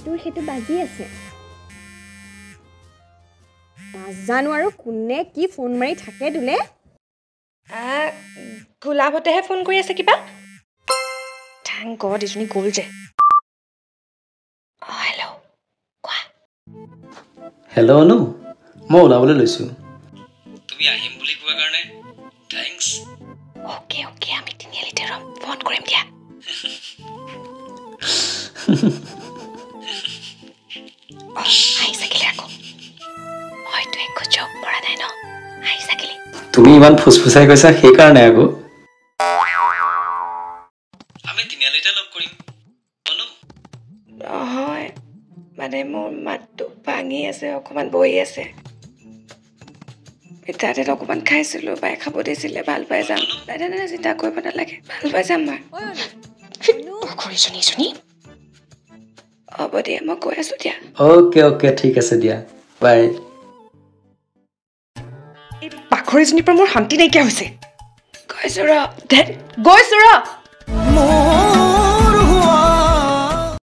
তোৰ হেতু বাজি আছে নাজানো আৰু কোনে কি ফোন মাৰি থাকে দুলে গোলাপতেহে ফোন কৰি আছে কিবা থ্যাংক গড ইজনী গ'ল যে হেল্ল' কোৱা হেল্ল' অনু মই ওলাবলৈ লৈছোঁ তুমি আহিম বুলি কোৱাৰ কাৰণে থ্যাংকস ওকে ওকে আমি তিনিআলিতে ৰম ফোন কৰিম দিয়া হাই চাকিলে আকৌ হয়তো একো জব পৰা নাই ন হাই চাকিলে তুমি ইমান ফুসফুসাই কৈছা সেইকাৰণে আকৌ আমি তিনিআলিতে লগ কৰিম অনু নহয় মানে মোৰ মাতটো ভাঙি আছে অকণমান বহি আছে মিঠাতেল অকণমান খাইছিলোঁ বাই খাব দিছিলে ভাল পাই যাম নাই চিন্তা কৰিব নালাগে ভাল পাই যাম মই ঘড়ীজনী হ'ব দিয়া মই কৈ আছোঁ দিয়া অ'কে ঠিক আছে দিয়া বাই এই পাখৰিজনীৰ পৰা মোৰ শান্তি নাইকিয়া হৈছে গৈছোঁ ৰ